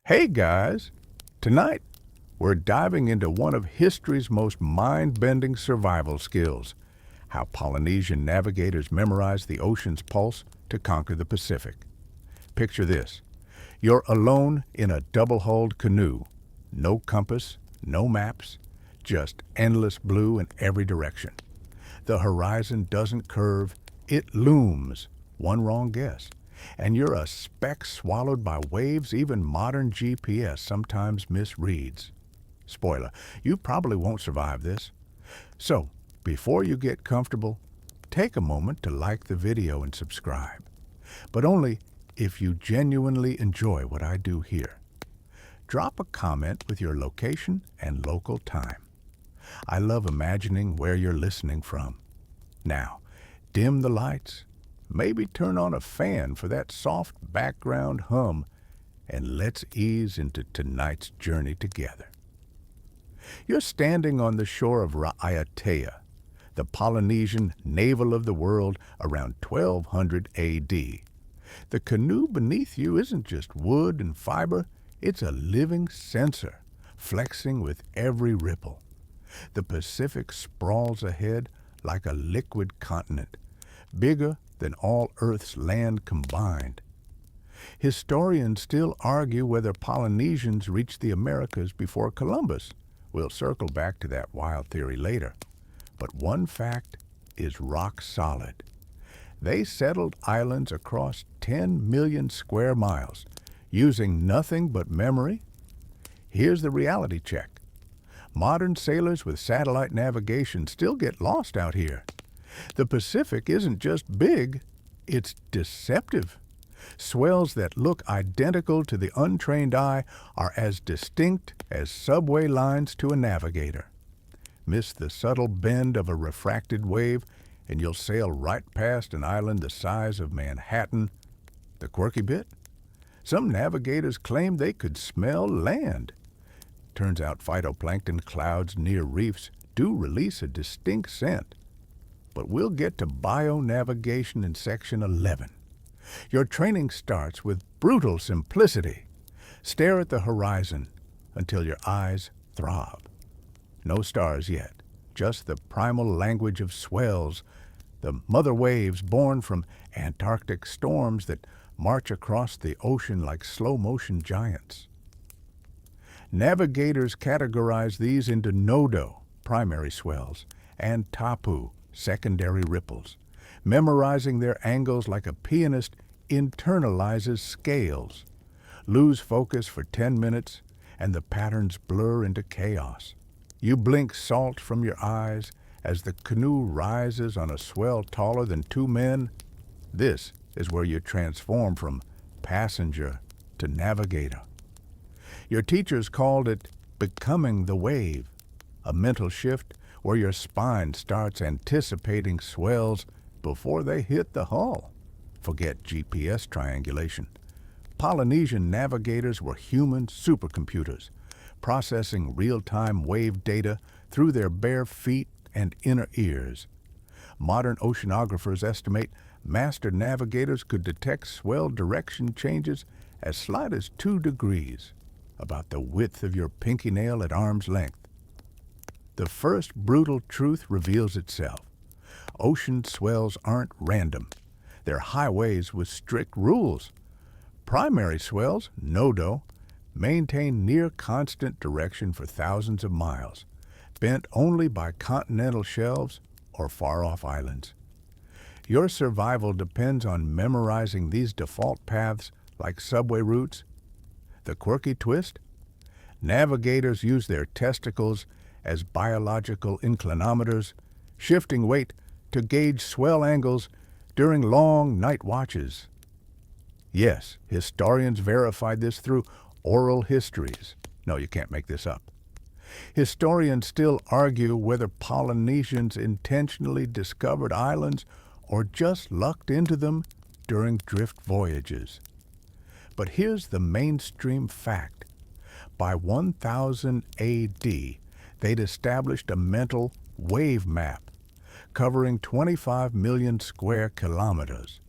Hey guys! Tonight, we're diving into one of history's most mind-bending survival skills, how Polynesian navigators memorized the ocean's pulse to conquer the Pacific. Picture this. You're alone in a double-hulled canoe. No compass, no maps, just endless blue in every direction. The horizon doesn't curve, it looms. One wrong guess, and you're a speck swallowed by waves even modern GPS sometimes misreads. Spoiler, you probably won't survive this. So, before you get comfortable, take a moment to like the video and subscribe. But only if you genuinely enjoy what I do here. Drop a comment with your location and local time. I love imagining where you're listening from. Now, dim the lights. Maybe turn on a fan for that soft background hum, and let's ease into tonight's journey together. You're standing on the shore of Raiatea, the Polynesian navel of the world around 1200 AD. The canoe beneath you isn't just wood and fiber, it's a living sensor, flexing with every ripple. The Pacific sprawls ahead like a liquid continent, bigger than all Earth's land combined. Historians still argue whether Polynesians reached the Americas before Columbus. We'll circle back to that wild theory later. But one fact is rock solid. They settled islands across 10 million square miles, using nothing but memory. Here's the reality check. Modern sailors with satellite navigation still get lost out here. The Pacific isn't just big, it's deceptive. Swells that look identical to the untrained eye are as distinct as subway lines to a navigator. Miss the subtle bend of a refracted wave, and you'll sail right past an island the size of Manhattan. The quirky bit? Some navigators claim they could smell land. Turns out phytoplankton clouds near reefs do release a distinct scent. But we'll get to bio-navigation in section 11. Your training starts with brutal simplicity. Stare at the horizon until your eyes throb. No stars yet, just the primal language of swells, the mother waves born from Antarctic storms that march across the ocean like slow-motion giants. Navigators categorize these into nodo, primary swells, and tapu, secondary ripples. Memorizing their angles like a pianist internalizes scales. Lose focus for 10 minutes, and the patterns blur into chaos. You blink salt from your eyes as the canoe rises on a swell taller than two men. This is where you transform from passenger to navigator. Your teachers called it becoming the wave, a mental shift where your spine starts anticipating swells before they hit the hull. Forget GPS triangulation. Polynesian navigators were human supercomputers, processing real-time wave data through their bare feet and inner ears. Modern oceanographers estimate master navigators could detect swell direction changes as slight as 2 degrees, about the width of your pinky nail at arm's length. The first brutal truth reveals itself. Ocean swells aren't random. They're highways with strict rules. Primary swells, nodo, maintain near constant direction for thousands of miles, bent only by continental shelves or far-off islands. Your survival depends on memorizing these default paths like subway routes. The quirky twist? Navigators use their testicles as biological inclinometers, shifting weight to gauge swell angles during long night watches. Yes, historians verified this through oral histories. No, you can't make this up. Historians still argue whether Polynesians intentionally discovered islands or just lucked into them during drift voyages. But here's the mainstream fact. By 1000 AD, they'd established a mental wave map covering 25 million square kilometers.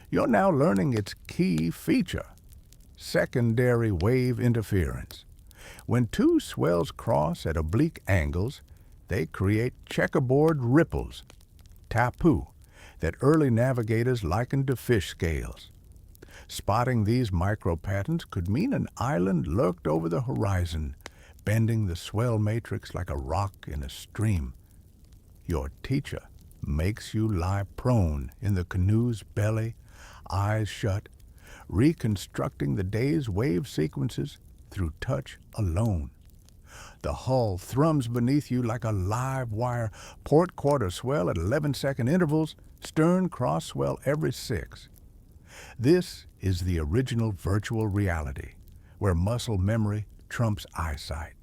You're now learning its key feature, secondary wave interference. When two swells cross at oblique angles, they create checkerboard ripples, tapu, that early navigators likened to fish scales. Spotting these micro-patterns could mean an island lurked over the horizon, bending the swell matrix like a rock in a stream. Your teacher makes you lie prone in the canoe's belly, eyes shut, reconstructing the day's wave sequences through touch alone. The hull thrums beneath you like a live wire, port quarter swell at 11-second intervals, stern cross swell every 6. This is the original virtual reality, where muscle memory trumps eyesight.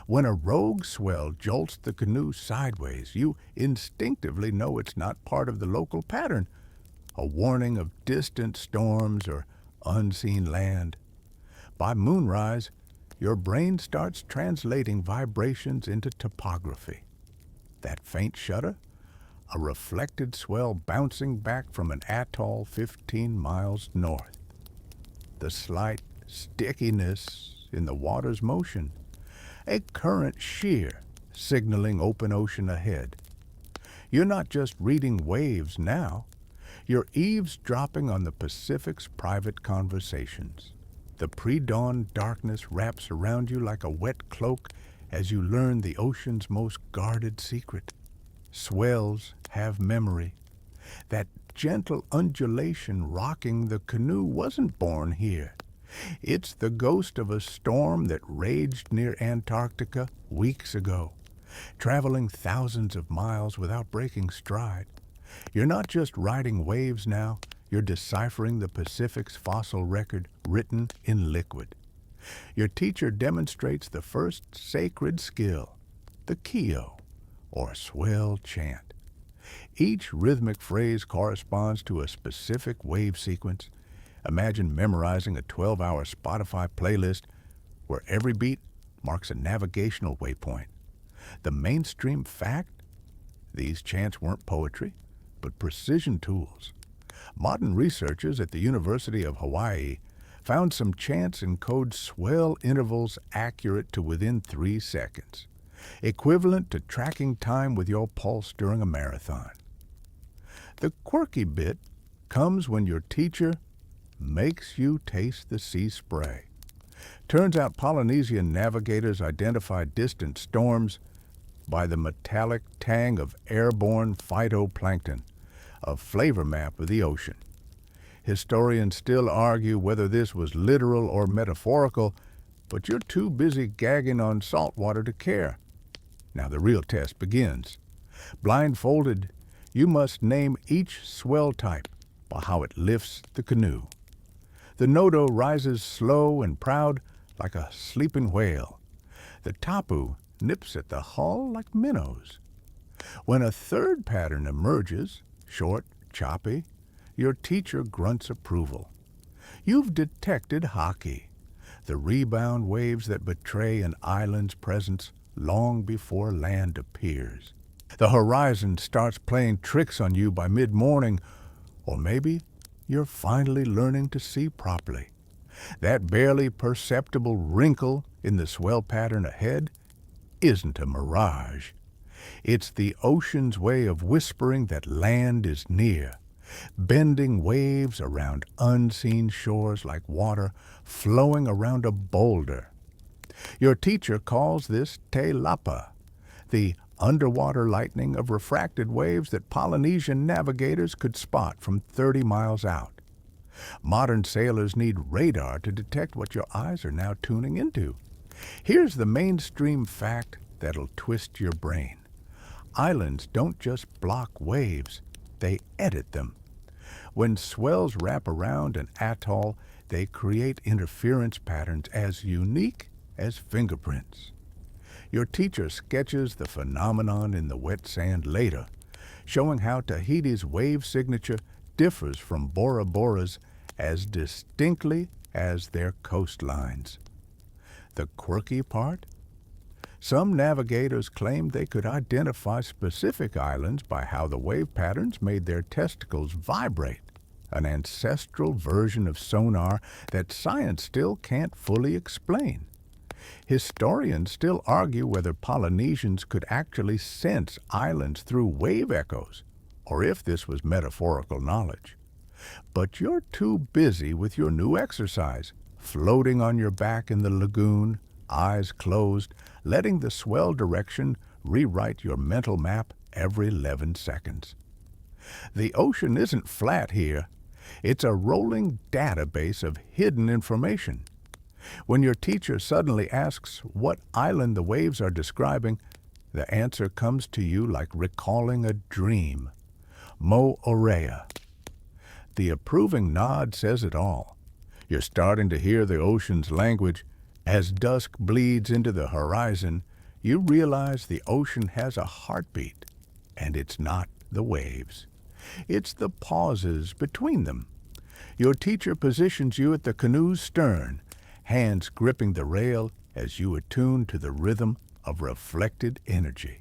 When a rogue swell jolts the canoe sideways, you instinctively know it's not part of the local pattern, a warning of distant storms or unseen land. By moonrise, your brain starts translating vibrations into topography. That faint shudder, a reflected swell bouncing back from an atoll 15 miles north. The slight stickiness in the water's motion, a current shear signaling open ocean ahead. You're not just reading waves now, you're eavesdropping on the Pacific's private conversations. The pre-dawn darkness wraps around you like a wet cloak as you learn the ocean's most guarded secret. Swells have memory. That gentle undulation rocking the canoe wasn't born here. It's the ghost of a storm that raged near Antarctica weeks ago, traveling thousands of miles without breaking stride. You're not just riding waves now, you're deciphering the Pacific's fossil record written in liquid. Your teacher demonstrates the first sacred skill, the kio, or swell chant. Each rhythmic phrase corresponds to a specific wave sequence. Imagine memorizing a 12-hour Spotify playlist where every beat marks a navigational waypoint. The mainstream fact? These chants weren't poetry, but precision tools. Modern researchers at the University of Hawaii found some chants encode swell intervals accurate to within 3 seconds, equivalent to tracking time with your pulse during a marathon. The quirky bit comes when your teacher makes you taste the sea spray. Turns out Polynesian navigators identified distant storms by the metallic tang of airborne phytoplankton, a flavor map of the ocean. Historians still argue whether this was literal or metaphorical, but you're too busy gagging on salt water to care. Now the real test begins. Blindfolded, you must name each swell type by how it lifts the canoe. The nodo rises slow and proud like a sleeping whale. The tapu nips at the hull like minnows. When a third pattern emerges, short, choppy, your teacher grunts approval. You've detected haki, the rebound waves that betray an island's presence long before land appears. The horizon starts playing tricks on you by mid-morning, or maybe you're finally learning to see properly. That barely perceptible wrinkle in the swell pattern ahead isn't a mirage. It's the ocean's way of whispering that land is near, bending waves around unseen shores like water flowing around a boulder. Your teacher calls this te lapa, the underwater lightning of refracted waves that Polynesian navigators could spot from 30 miles out. Modern sailors need radar to detect what your eyes are now tuning into. Here's the mainstream fact that'll twist your brain. Islands don't just block waves, they edit them. When swells wrap around an atoll, they create interference patterns as unique as fingerprints. Your teacher sketches the phenomenon in the wet sand later, showing how Tahiti's wave signature differs from Bora Bora's as distinctly as their coastlines. The quirky part? Some navigators claimed they could identify specific islands by how the wave patterns made their testicles vibrate. an ancestral version of sonar that science still can't fully explain. Historians still argue whether Polynesians could actually sense islands through wave echoes, or if this was metaphorical knowledge. But you're too busy with your new exercise, floating on your back in the lagoon, eyes closed, letting the swell direction rewrite your mental map every 11 seconds. The ocean isn't flat here. It's a rolling database of hidden information. When your teacher suddenly asks what island the waves are describing, the answer comes to you like recalling a dream. Mo Orea. The approving nod says it all. You're starting to hear the ocean's language. As dusk bleeds into the horizon, you realize the ocean has a heartbeat, and it's not the waves. It's the pauses between them. Your teacher positions you at the canoe's stern, hands gripping the rail as you attune to the rhythm of reflected energy.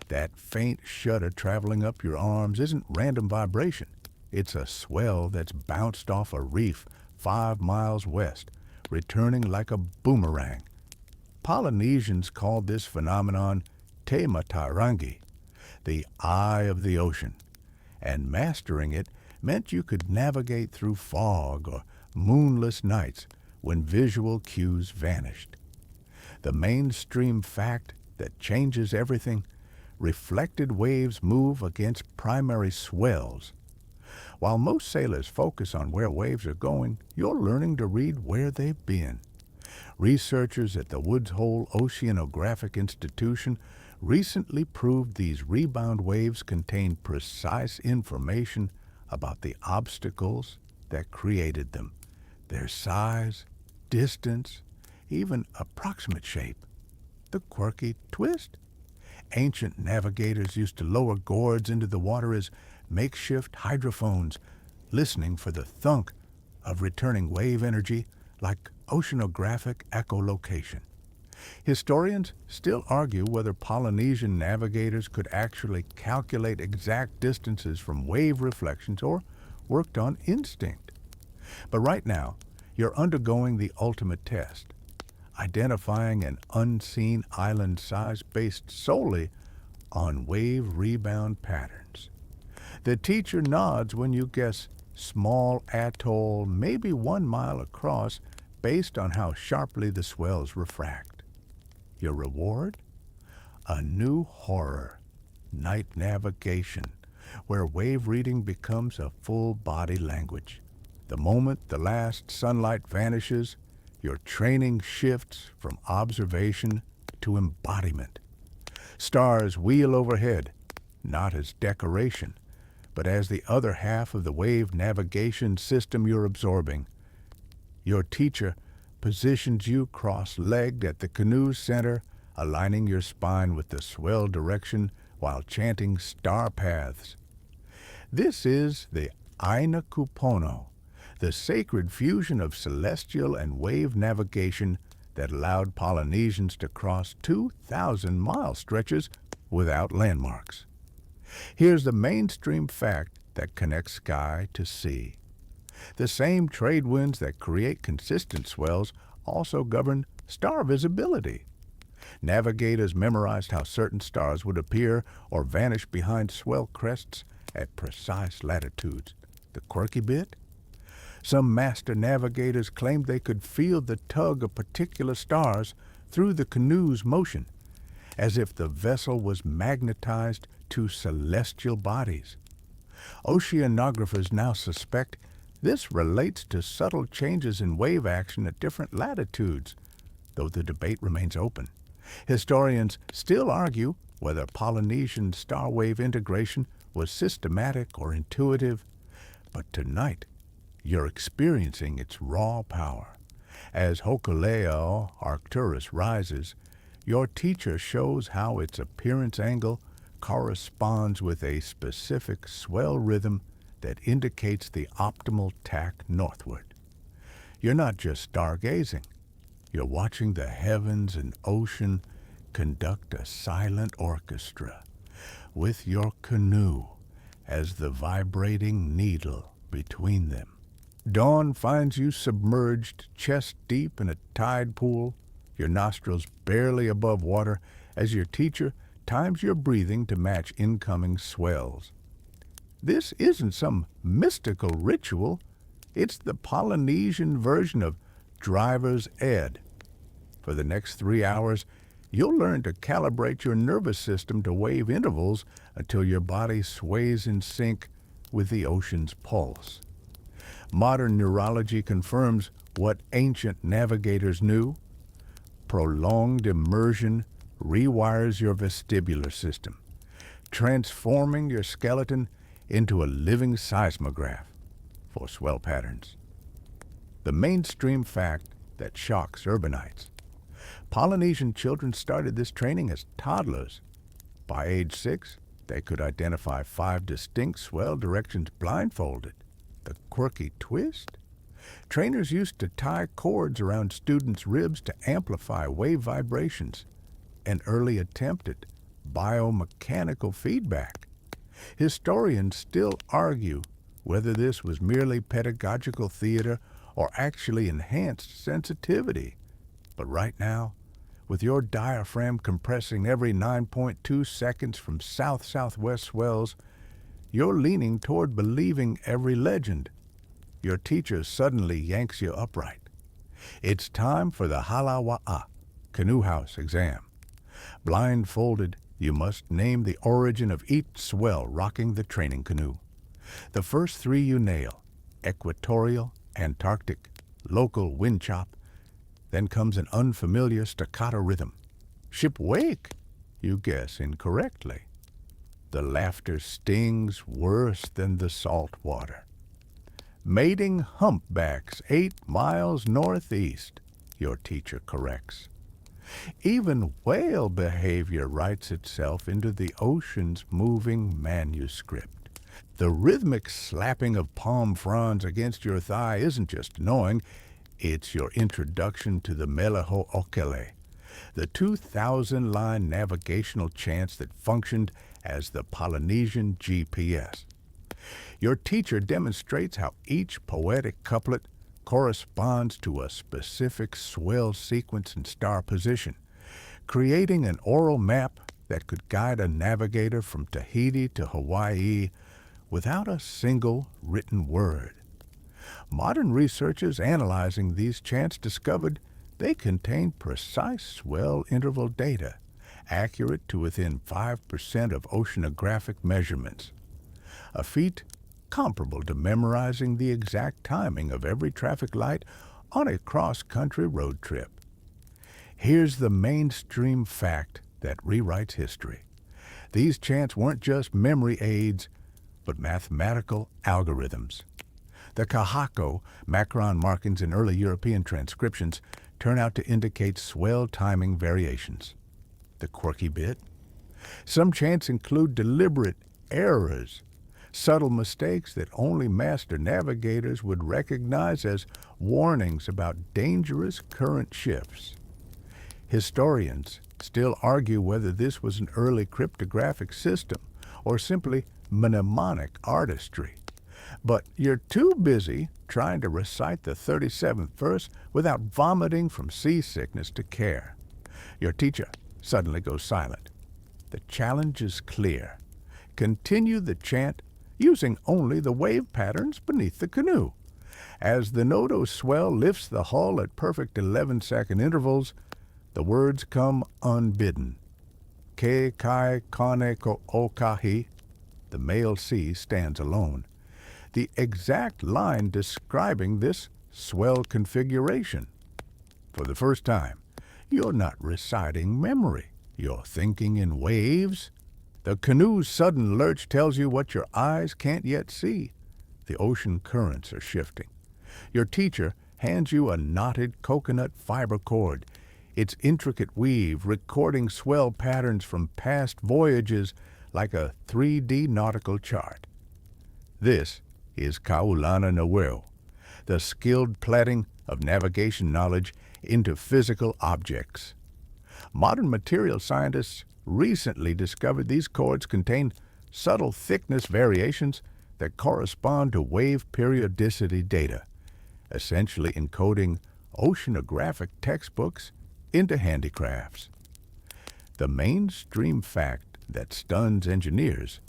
That faint shudder traveling up your arms isn't random vibration. It's a swell that's bounced off a reef 5 miles west, returning like a boomerang. Polynesians called this phenomenon Te Matarangi, the eye of the ocean, and mastering it meant you could navigate through fog or moonless nights when visual cues vanished. The mainstream fact that changes everything: reflected waves move against primary swells. While most sailors focus on where waves are going, you're learning to read where they've been. Researchers at the Woods Hole Oceanographic Institution recently proved these rebound waves contain precise information about the obstacles that created them, their size, distance, even approximate shape. The quirky twist? Ancient navigators used to lower gourds into the water as makeshift hydrophones, listening for the thunk of returning wave energy like oceanographic echolocation. Historians still argue whether Polynesian navigators could actually calculate exact distances from wave reflections or worked on instinct. But right now, you're undergoing the ultimate test, identifying an unseen island size based solely on wave rebound patterns. The teacher nods when you guess small atoll, maybe 1 mile across, based on how sharply the swells refract. Your reward? A new horror, night navigation, where wave reading becomes a full-body language. The moment the last sunlight vanishes, your training shifts from observation to embodiment. Stars wheel overhead, not as decoration, but as the other half of the wave navigation system you're absorbing. Your teacher positions you cross-legged at the canoe's center, aligning your spine with the swell direction while chanting star paths. This is the Aina Kupono, the sacred fusion of celestial and wave navigation that allowed Polynesians to cross 2,000-mile stretches without landmarks. Here's the mainstream fact that connects sky to sea. The same trade winds that create consistent swells also govern star visibility. Navigators memorized how certain stars would appear or vanish behind swell crests at precise latitudes. The quirky bit? Some master navigators claimed they could feel the tug of particular stars through the canoe's motion, as if the vessel was magnetized to celestial bodies. Oceanographers now suspect this relates to subtle changes in wave action at different latitudes, though the debate remains open. Historians still argue whether Polynesian star wave integration was systematic or intuitive, but tonight you're experiencing its raw power. As Hokulea Arcturus rises, your teacher shows how its appearance angle corresponds with a specific swell rhythm that indicates the optimal tack northward. You're not just stargazing. You're watching the heavens and ocean conduct a silent orchestra, with your canoe as the vibrating needle between them. Dawn finds you submerged chest deep in a tide pool, your nostrils barely above water, as your teacher times your breathing to match incoming swells. This isn't some mystical ritual. It's the Polynesian version of driver's ed. For the next 3 hours, you'll learn to calibrate your nervous system to wave intervals until your body sways in sync with the ocean's pulse. Modern neurology confirms what ancient navigators knew. Prolonged immersion rewires your vestibular system, transforming your skeleton into a living seismograph for swell patterns. The mainstream fact that shocks urbanites. Polynesian children started this training as toddlers. By age 6, they could identify 5 distinct swell directions blindfolded. The quirky twist? Trainers used to tie cords around students' ribs to amplify wave vibrations, an early attempt at biomechanical feedback. Historians still argue whether this was merely pedagogical theater or actually enhanced sensitivity. But right now, with your diaphragm compressing every 9.2 seconds from south-southwest swells, you're leaning toward believing every legend. Your teacher suddenly yanks you upright. It's time for the Halawa'a, canoe house exam. Blindfolded, you must name the origin of each swell rocking the training canoe. The first 3 you nail: equatorial, Antarctic, local wind chop. Then comes an unfamiliar staccato rhythm. Ship wake, you guess incorrectly. The laughter stings worse than the salt water. Mating humpbacks 8 miles northeast, your teacher corrects. Even whale behavior writes itself into the ocean's moving manuscript. The rhythmic slapping of palm fronds against your thigh isn't just annoying, it's your introduction to the Meleho Okele, the 2,000-line navigational chants that functioned as the Polynesian GPS. Your teacher demonstrates how each poetic couplet corresponds to a specific swell sequence and star position, creating an oral map that could guide a navigator from Tahiti to Hawaii without a single written word. Modern researchers analyzing these chants discovered they contain precise swell interval data, accurate to within 5% of oceanographic measurements. A feat comparable to memorizing the exact timing of every traffic light on a cross-country road trip. Here's the mainstream fact that rewrites history. These chants weren't just memory aids, but mathematical algorithms. The kahako, macron markings in early European transcriptions, turn out to indicate swell timing variations. The quirky bit? Some chants include deliberate errors, subtle mistakes that only master navigators would recognize as warnings about dangerous current shifts. Historians still argue whether this was an early cryptographic system or simply mnemonic artistry. But you're too busy trying to recite the 37th verse without vomiting from seasickness to care. Your teacher suddenly goes silent. The challenge is clear. Continue the chant using only the wave patterns beneath the canoe. As the Noto swell lifts the hull at perfect 11-second intervals, the words come unbidden. Ke kai kane ko okahi, the male sea stands alone. The exact line describing this swell configuration. For the first time, you're not reciting memory. You're thinking in waves. The canoe's sudden lurch tells you what your eyes can't yet see. The ocean currents are shifting. Your teacher hands you a knotted coconut fiber cord, its intricate weave recording swell patterns from past voyages like a 3D nautical chart. This is Kaulana Naweo, the skilled plaiting of navigation knowledge into physical objects. Modern material scientists recently discovered these cords contain subtle thickness variations that correspond to wave periodicity data, essentially encoding oceanographic textbooks into handicrafts. The mainstream fact that stuns engineers: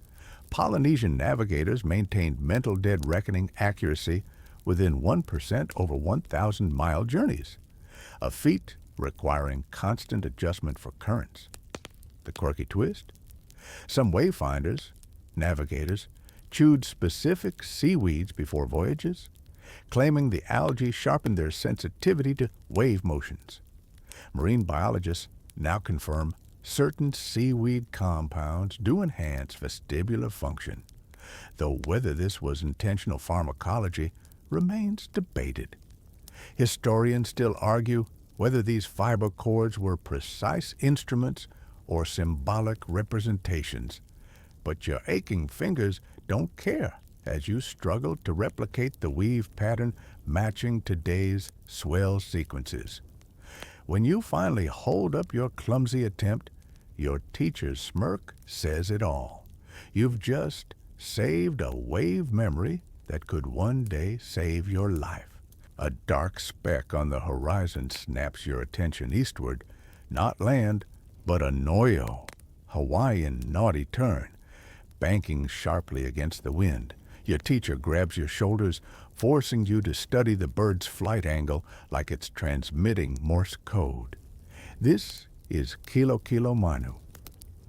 Polynesian navigators maintained mental dead reckoning accuracy within 1% over 1,000-mile journeys, a feat requiring constant adjustment for currents. The quirky twist? Some wayfinders, navigators, chewed specific seaweeds before voyages, claiming the algae sharpened their sensitivity to wave motions. Marine biologists now confirm certain seaweed compounds do enhance vestibular function, though whether this was intentional pharmacology remains debated. Historians still argue whether these fiber cords were precise instruments or symbolic representations, but your aching fingers don't care as you struggle to replicate the weave pattern matching today's swell sequences. When you finally hold up your clumsy attempt, your teacher's smirk says it all. You've just saved a wave memory that could one day save your life. A dark speck on the horizon snaps your attention eastward, not land, but a noyo, Hawaiian naughty turn, banking sharply against the wind. Your teacher grabs your shoulders, forcing you to study the bird's flight angle like it's transmitting Morse code. This is Kilo Kilo Manu,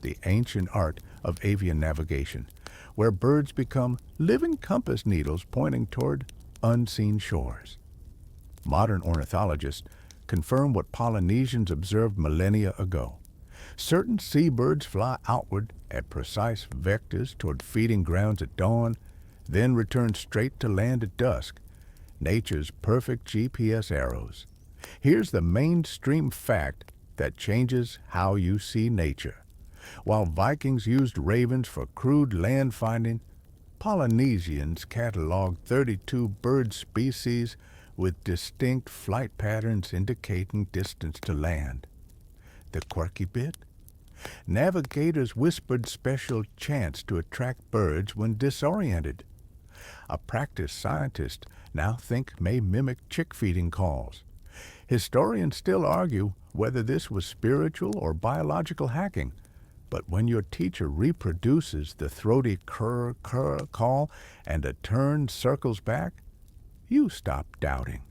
the ancient art of avian navigation, where birds become living compass needles pointing toward unseen shores. Modern ornithologists confirm what Polynesians observed millennia ago. Certain seabirds fly outward at precise vectors toward feeding grounds at dawn, then return straight to land at dusk, nature's perfect GPS arrows. Here's the mainstream fact that changes how you see nature. While Vikings used ravens for crude land finding, Polynesians cataloged 32 bird species with distinct flight patterns indicating distance to land. The quirky bit? Navigators whispered special chants to attract birds when disoriented. A practiced scientist now think may mimic chick feeding calls. Historians still argue whether this was spiritual or biological hacking, but when your teacher reproduces the throaty kurr kurr call and a tern circles back, you stop doubting.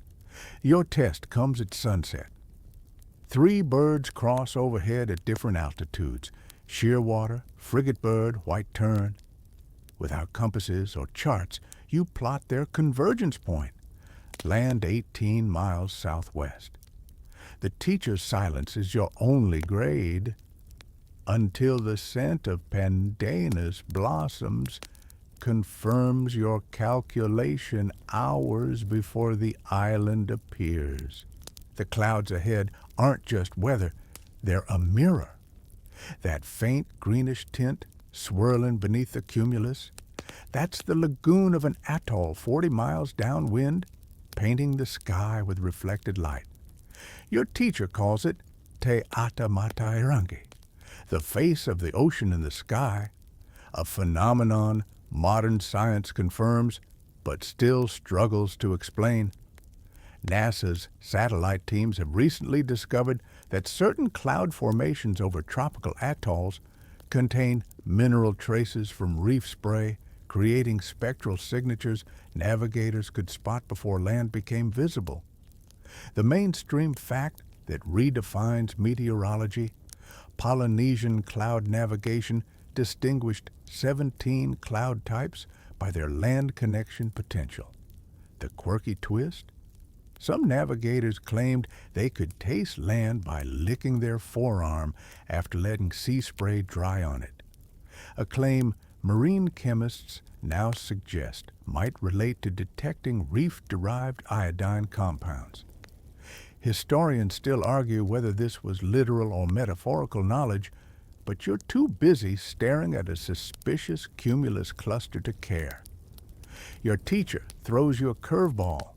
Your test comes at sunset. 3 birds cross overhead at different altitudes: shearwater, frigate bird, white tern. Without compasses or charts, you plot their convergence point. Land 18 miles southwest. The teacher's silence is your only grade until the scent of pandanus blossoms confirms your calculation hours before the island appears. The clouds ahead aren't just weather, they're a mirror. That faint greenish tint swirling beneath the cumulus, that's the lagoon of an atoll 40 miles downwind, painting the sky with reflected light. Your teacher calls it Te Ata Matairangi, the face of the ocean in the sky, a phenomenon modern science confirms but still struggles to explain. NASA's satellite teams have recently discovered that certain cloud formations over tropical atolls contain mineral traces from reef spray, creating spectral signatures navigators could spot before land became visible. The mainstream fact that redefines meteorology: Polynesian cloud navigation distinguished 17 cloud types by their land connection potential. The quirky twist? Some navigators claimed they could taste land by licking their forearm after letting sea spray dry on it, a claim marine chemists now suggest might relate to detecting reef-derived iodine compounds. Historians still argue whether this was literal or metaphorical knowledge, but you're too busy staring at a suspicious cumulus cluster to care. Your teacher throws you a curveball.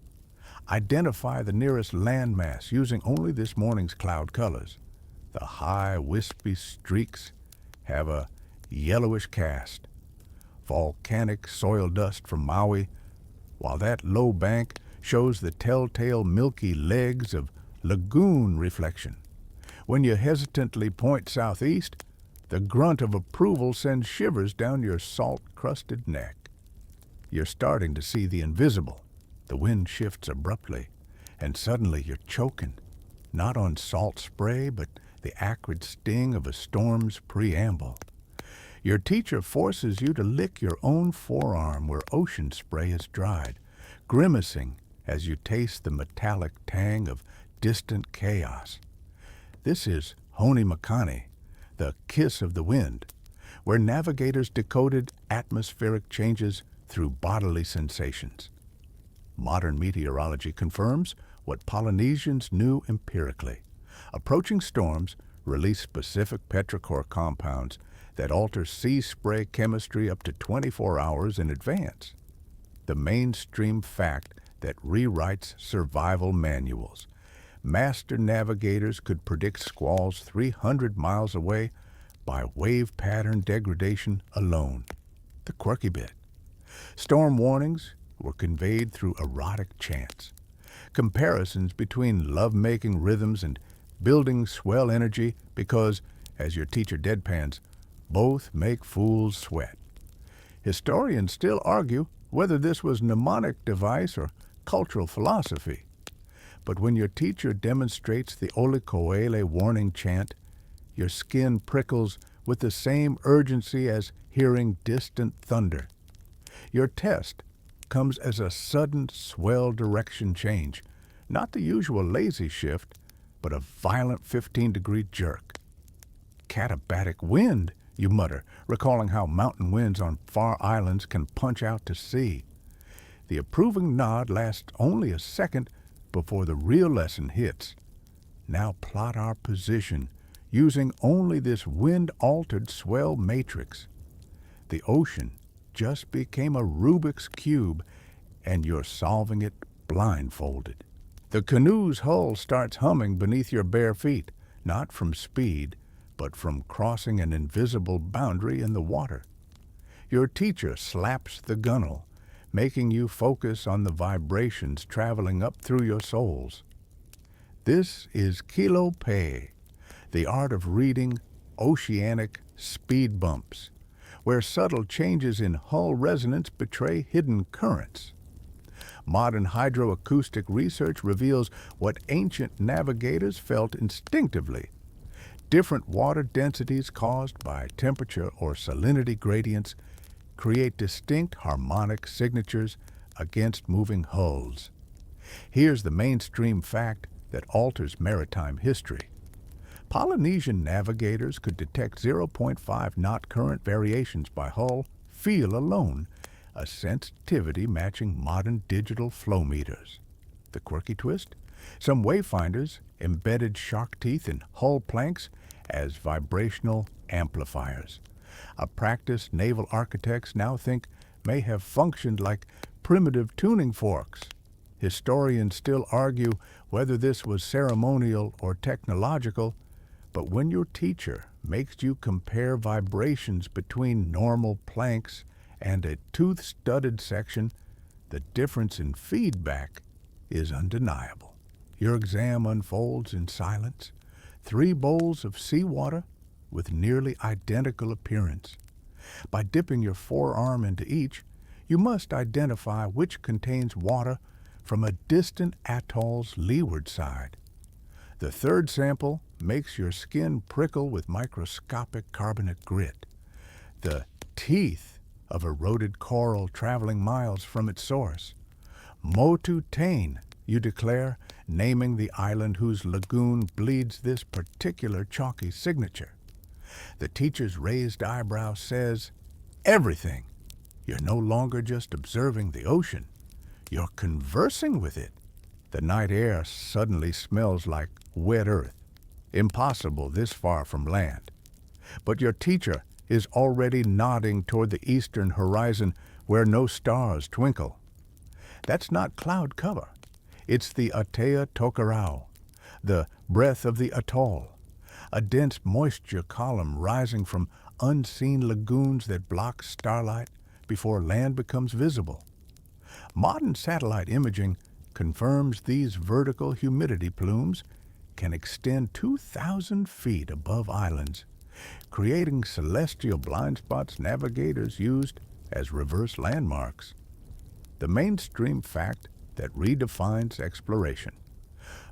Identify the nearest landmass using only this morning's cloud colors. The high, wispy streaks have a yellowish cast. volcanic soil dust from Maui, while that low bank shows the telltale milky legs of lagoon reflection. When you hesitantly point southeast, the grunt of approval sends shivers down your salt-crusted neck. You're starting to see the invisible. The wind shifts abruptly, and suddenly you're choking, not on salt spray, but the acrid sting of a storm's preamble. Your teacher forces you to lick your own forearm where ocean spray is dried, grimacing as you taste the metallic tang of distant chaos. This is Honi Makani, the kiss of the wind, where navigators decoded atmospheric changes through bodily sensations. Modern meteorology confirms what Polynesians knew empirically. Approaching storms release specific petrichor compounds that alter sea spray chemistry up to 24 hours in advance. The mainstream fact that rewrites survival manuals. Master navigators could predict squalls 300 miles away by wave pattern degradation alone. The quirky bit. Storm warnings were conveyed through erotic chants. Comparisons between love-making rhythms and building swell energy because, as your teacher deadpans, both make fools sweat. Historians still argue whether this was mnemonic device or cultural philosophy. But when your teacher demonstrates the Olikoele warning chant, your skin prickles with the same urgency as hearing distant thunder. Your test comes as a sudden swell direction change, not the usual lazy shift, but a violent 15-degree jerk. Katabatic wind, you mutter, recalling how mountain winds on far islands can punch out to sea. The approving nod lasts only a second before the real lesson hits. Now plot our position using only this wind-altered swell matrix. The ocean just became a Rubik's Cube, and you're solving it blindfolded. The canoe's hull starts humming beneath your bare feet, not from speed, but from crossing an invisible boundary in the water. Your teacher slaps the gunwale, making you focus on the vibrations traveling up through your soles. This is Kilo Pei, the art of reading oceanic speed bumps, where subtle changes in hull resonance betray hidden currents. Modern hydroacoustic research reveals what ancient navigators felt instinctively. Different water densities caused by temperature or salinity gradients create distinct harmonic signatures against moving hulls. Here's the mainstream fact that alters maritime history. Polynesian navigators could detect 0.5 knot current variations by hull feel alone, a sensitivity matching modern digital flow meters. The quirky twist? Some wayfinders embedded shark teeth in hull planks as vibrational amplifiers, a practice naval architects now think may have functioned like primitive tuning forks. Historians still argue whether this was ceremonial or technological, but when your teacher makes you compare vibrations between normal planks and a tooth-studded section, the difference in feedback is undeniable. Your exam unfolds in silence. 3 bowls of seawater with nearly identical appearance. By dipping your forearm into each, you must identify which contains water from a distant atoll's leeward side. The 3rd sample makes your skin prickle with microscopic carbonate grit, the teeth of eroded coral traveling miles from its source. Motu Tain, you declare, naming the island whose lagoon bleeds this particular chalky signature. The teacher's raised eyebrow says, everything. You're no longer just observing the ocean. You're conversing with it. The night air suddenly smells like wet earth. Impossible this far from land. But your teacher is already nodding toward the eastern horizon where no stars twinkle. That's not cloud cover. It's the Atea Tokarau, the breath of the atoll, a dense moisture column rising from unseen lagoons that block starlight, before land becomes visible. Modern satellite imaging confirms these vertical humidity plumes can extend 2,000 feet above islands, creating celestial blind spots navigators used as reverse landmarks. The mainstream fact that redefines exploration.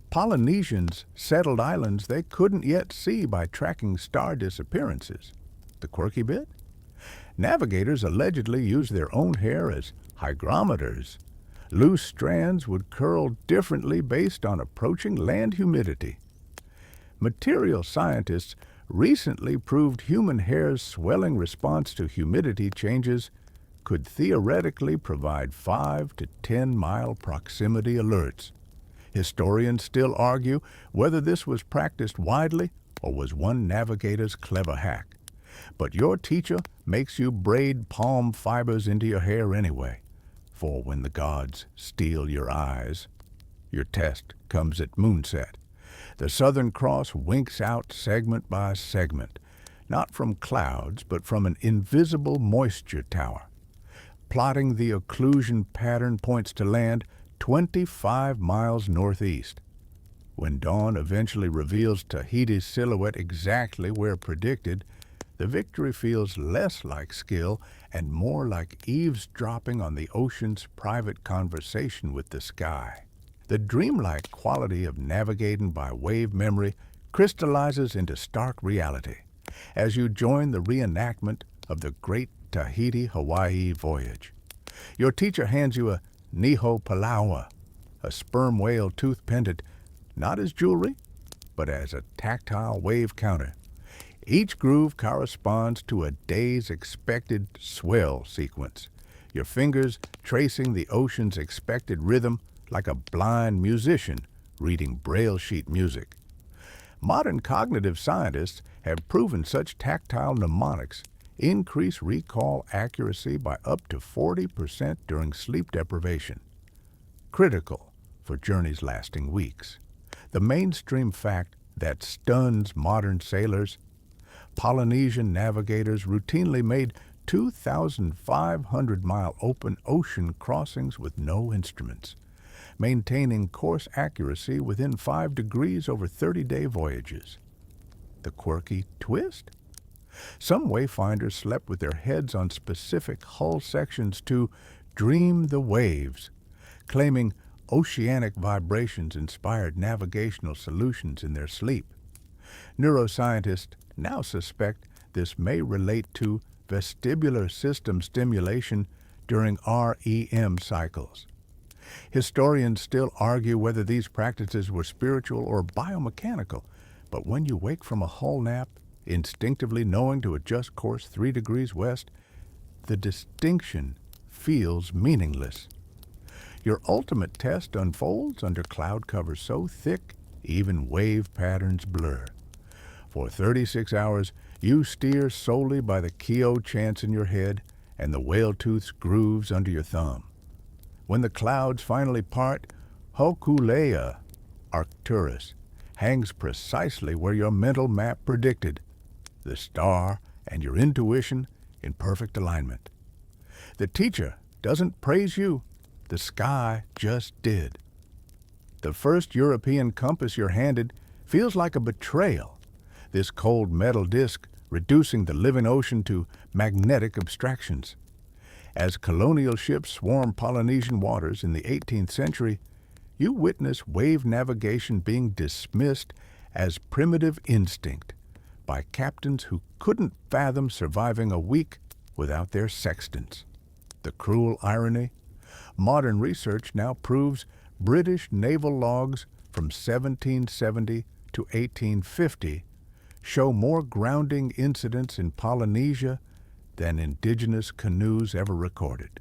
Polynesians settled islands they couldn't yet see by tracking star disappearances. The quirky bit? Navigators allegedly used their own hair as hygrometers. Loose strands would curl differently based on approaching land humidity. Material scientists recently proved human hair's swelling response to humidity changes could theoretically provide 5 to 10 mile proximity alerts. Historians still argue whether this was practiced widely or was one navigator's clever hack. But your teacher makes you braid palm fibers into your hair anyway, for when the gods steal your eyes. Your test comes at moonset. The Southern Cross winks out segment by segment, not from clouds, but from an invisible moisture tower. Plotting the occlusion pattern points to land 25 miles northeast. When dawn eventually reveals Tahiti's silhouette exactly where predicted, the victory feels less like skill and more like eavesdropping on the ocean's private conversation with the sky. The dreamlike quality of navigating by wave memory crystallizes into stark reality as you join the reenactment of the great Tahiti-Hawaii voyage. Your teacher hands you a Niho Palawa, a sperm whale tooth pendant, not as jewelry, but as a tactile wave counter. Each groove corresponds to a day's expected swell sequence, your fingers tracing the ocean's expected rhythm like a blind musician reading Braille sheet music. Modern cognitive scientists have proven such tactile mnemonics increase recall accuracy by up to 40% during sleep deprivation. Critical for journeys lasting weeks. The mainstream fact that stuns modern sailors: Polynesian navigators routinely made 2,500-mile open ocean crossings with no instruments, maintaining course accuracy within 5 degrees over 30-day voyages. The quirky twist? Some wayfinders slept with their heads on specific hull sections to dream the waves, claiming oceanic vibrations inspired navigational solutions in their sleep. Neuroscientists now suspect this may relate to vestibular system stimulation during REM cycles. Historians still argue whether these practices were spiritual or biomechanical, but when you wake from a hull nap, instinctively knowing to adjust course 3 degrees west, the distinction feels meaningless. Your ultimate test unfolds under cloud cover so thick, even wave patterns blur. For 36 hours, you steer solely by the Keo chants in your head and the whale-tooth's grooves under your thumb. When the clouds finally part, Hokulea, Arcturus, hangs precisely where your mental map predicted, the star and your intuition in perfect alignment. The teacher doesn't praise you, the sky just did. The first European compass you're handed feels like a betrayal, this cold metal disc reducing the living ocean to magnetic abstractions. As colonial ships swarmed Polynesian waters in the 18th century, you witness wave navigation being dismissed as primitive instinct by captains who couldn't fathom surviving a week without their sextants. The cruel irony? Modern research now proves British naval logs from 1770 to 1850 show more grounding incidents in Polynesia than indigenous canoes ever recorded.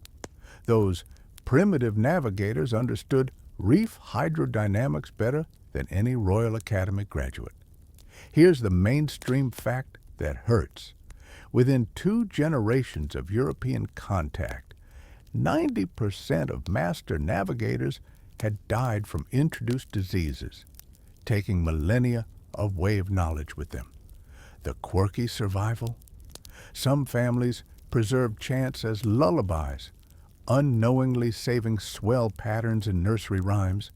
Those primitive navigators understood reef hydrodynamics better than any Royal Academy graduate. Here's the mainstream fact that hurts. Within 2 generations of European contact, 90% of master navigators had died from introduced diseases, taking millennia of wave knowledge with them. The quirky survival? Some families preserve chants as lullabies, unknowingly saving swell patterns in nursery rhymes.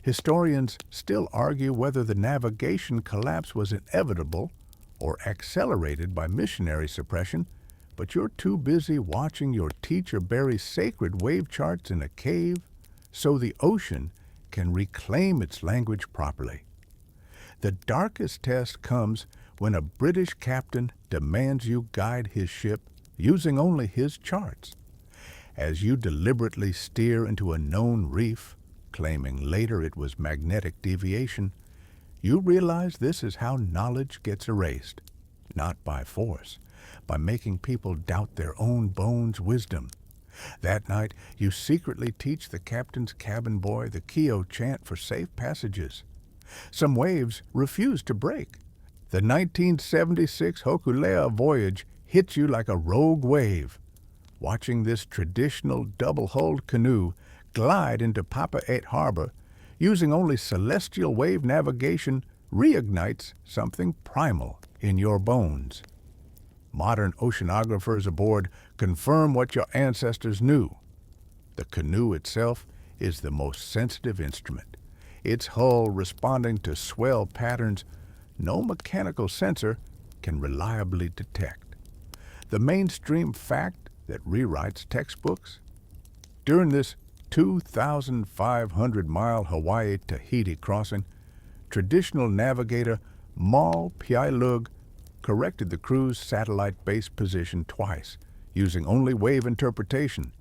Historians still argue whether the navigation collapse was inevitable or accelerated by missionary suppression, but you're too busy watching your teacher bury sacred wave charts in a cave so the ocean can reclaim its language properly. The darkest test comes when a British captain demands you guide his ship using only his charts. As you deliberately steer into a known reef, claiming later it was magnetic deviation, you realize this is how knowledge gets erased, not by force, by making people doubt their own bones' wisdom. That night, you secretly teach the captain's cabin boy the Kio chant for safe passages. Some waves refuse to break. The 1976 Hokulea voyage hits you like a rogue wave. Watching this traditional double-hulled canoe glide into Papa'et Harbor, using only celestial wave navigation reignites something primal in your bones. Modern oceanographers aboard confirm what your ancestors knew. The canoe itself is the most sensitive instrument, its hull responding to swell patterns no mechanical sensor can reliably detect. The mainstream fact that rewrites textbooks? During this 2,500-mile Hawaii-Tahiti crossing, traditional navigator Maul Piailug corrected the crew's satellite base position twice, using only wave interpretation.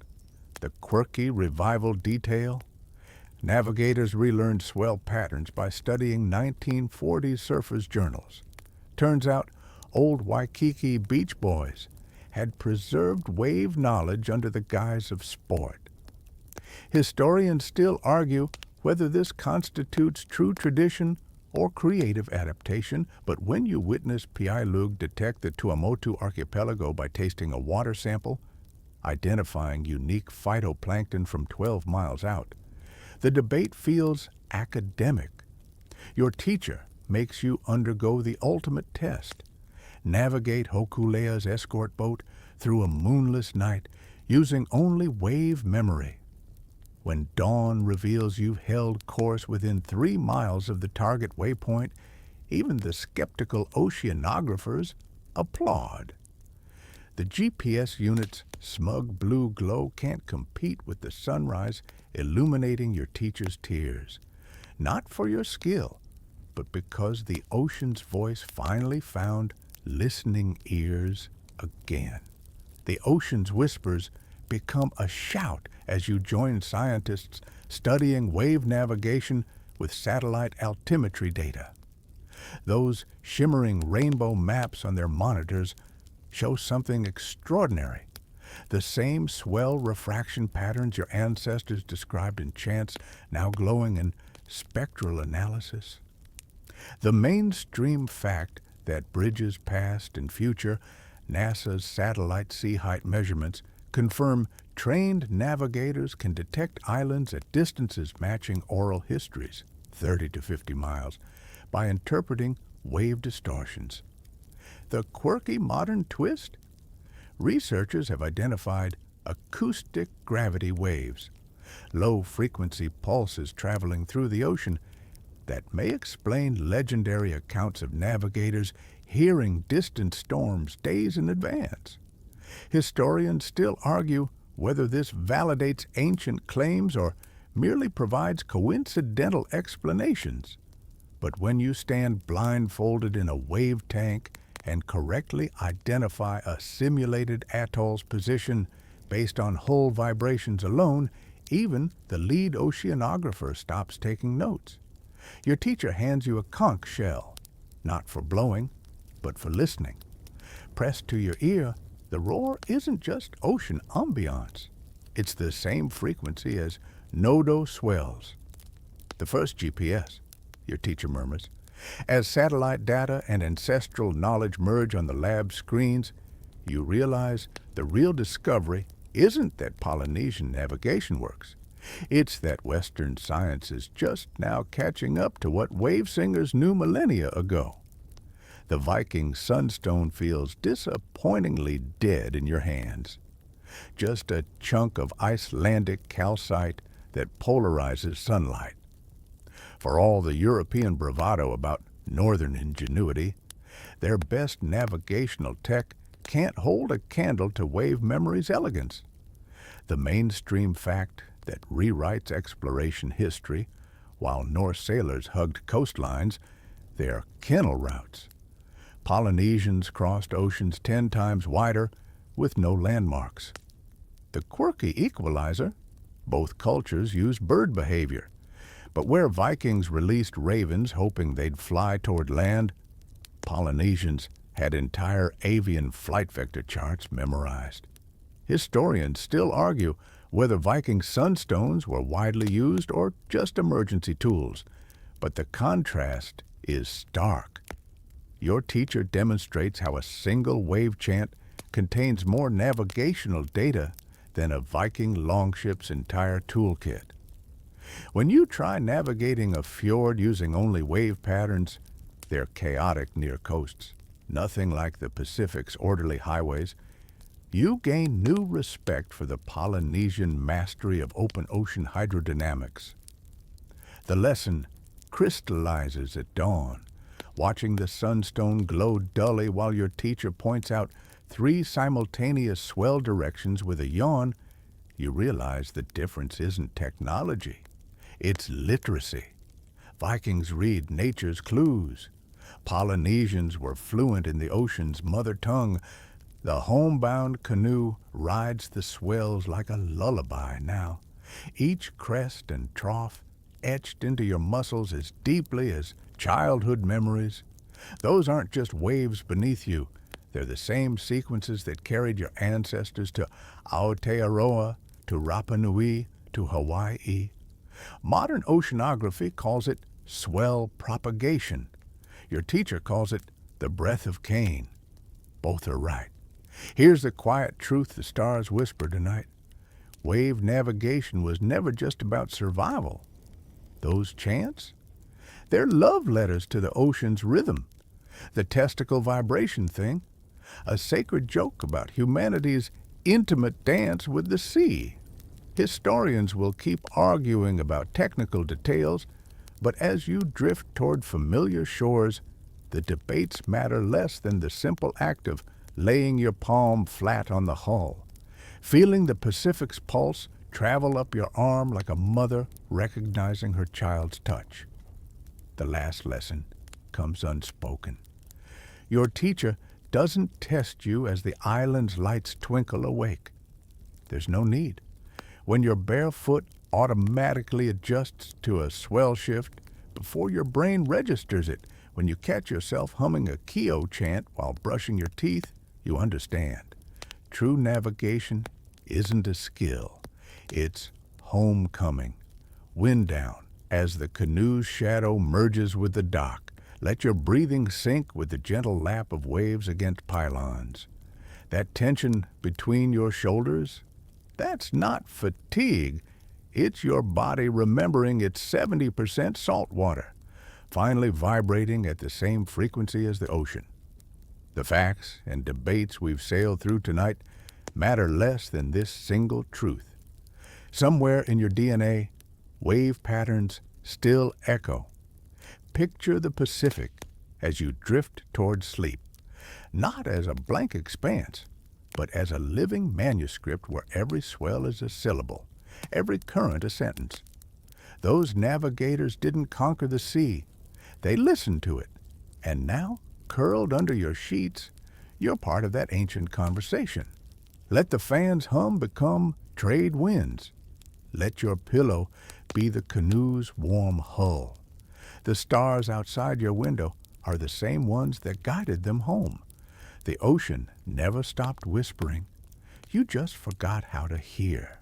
The quirky revival detail? Navigators relearned swell patterns by studying 1940s surfers' journals. Turns out, old Waikiki beach boys had preserved wave knowledge under the guise of sport. Historians still argue whether this constitutes true tradition or creative adaptation, but when you witness Piailug detect the Tuamotu archipelago by tasting a water sample, identifying unique phytoplankton from 12 miles out, the debate feels academic. Your teacher makes you undergo the ultimate test. Navigate Hokulea's escort boat through a moonless night using only wave memory. When dawn reveals you've held course within 3 miles of the target waypoint, even the skeptical oceanographers applaud. The GPS unit's smug blue glow can't compete with the sunrise illuminating your teacher's tears. Not for your skill, but because the ocean's voice finally found listening ears again. The ocean's whispers become a shout as you join scientists studying wave navigation with satellite altimetry data. Those shimmering rainbow maps on their monitors show something extraordinary. The same swell refraction patterns your ancestors described in chants now glowing in spectral analysis. The mainstream fact that bridges past and future, NASA's satellite sea height measurements, confirm trained navigators can detect islands at distances matching oral histories, 30 to 50 miles, by interpreting wave distortions. The quirky modern twist? Researchers have identified acoustic gravity waves, low-frequency pulses traveling through the ocean that may explain legendary accounts of navigators hearing distant storms days in advance. Historians still argue whether this validates ancient claims or merely provides coincidental explanations. But when you stand blindfolded in a wave tank and correctly identify a simulated atoll's position based on hull vibrations alone, even the lead oceanographer stops taking notes. Your teacher hands you a conch shell, not for blowing, but for listening. Pressed to your ear, the roar isn't just ocean ambiance. It's the same frequency as Nodo swells. The first GPS, your teacher murmurs. As satellite data and ancestral knowledge merge on the lab screens, you realize the real discovery isn't that Polynesian navigation works. It's that Western science is just now catching up to what wave singers knew millennia ago. The Viking sunstone feels disappointingly dead in your hands. Just a chunk of Icelandic calcite that polarizes sunlight. For all the European bravado about northern ingenuity, their best navigational tech can't hold a candle to wave memory's elegance. The mainstream fact that rewrites exploration history, while Norse sailors hugged coastlines, they're kennel routes. Polynesians crossed oceans 10 times wider with no landmarks. The quirky equalizer, both cultures use bird behavior. But where Vikings released ravens hoping they'd fly toward land, Polynesians had entire avian flight vector charts memorized. Historians still argue whether Viking sunstones were widely used or just emergency tools, but the contrast is stark. Your teacher demonstrates how a single wave chant contains more navigational data than a Viking longship's entire toolkit. When you try navigating a fjord using only wave patterns, they're chaotic near coasts, nothing like the Pacific's orderly highways. You gain new respect for the Polynesian mastery of open ocean hydrodynamics. The lesson crystallizes at dawn, watching the sunstone glow dully while your teacher points out 3 simultaneous swell directions with a yawn. You realize the difference isn't technology, it's literacy. Vikings read nature's clues. Polynesians were fluent in the ocean's mother tongue. The homebound canoe rides the swells like a lullaby now, each crest and trough etched into your muscles as deeply as childhood memories. Those aren't just waves beneath you. They're the same sequences that carried your ancestors to Aotearoa, to Rapa Nui, to Hawaii. Modern oceanography calls it swell propagation. Your teacher calls it the breath of Cain. Both are right. Here's the quiet truth the stars whisper tonight. Wave navigation was never just about survival. Those chants? They're love letters to the ocean's rhythm. The testicle vibration thing, a sacred joke about humanity's intimate dance with the sea. Historians will keep arguing about technical details, but as you drift toward familiar shores, the debates matter less than the simple act of laying your palm flat on the hull, feeling the Pacific's pulse travel up your arm like a mother recognizing her child's touch. The last lesson comes unspoken. Your teacher doesn't test you as the island's lights twinkle awake. There's no need. When your bare foot automatically adjusts to a swell shift before your brain registers it, when you catch yourself humming a Keo chant while brushing your teeth, you understand. True navigation isn't a skill. It's homecoming. Wind down as the canoe's shadow merges with the dock. Let your breathing sink with the gentle lap of waves against pylons. That tension between your shoulders, that's not fatigue. It's your body remembering it's 70% salt water, finally vibrating at the same frequency as the ocean. The facts and debates we've sailed through tonight matter less than this single truth. Somewhere in your DNA, wave patterns still echo. Picture the Pacific as you drift toward sleep, not as a blank expanse, but as a living manuscript where every swell is a syllable, every current a sentence. Those navigators didn't conquer the sea. They listened to it. And now, curled under your sheets, you're part of that ancient conversation. Let the fan's hum become trade winds. Let your pillow be the canoe's warm hull. The stars outside your window are the same ones that guided them home. The ocean never stopped whispering. You just forgot how to hear.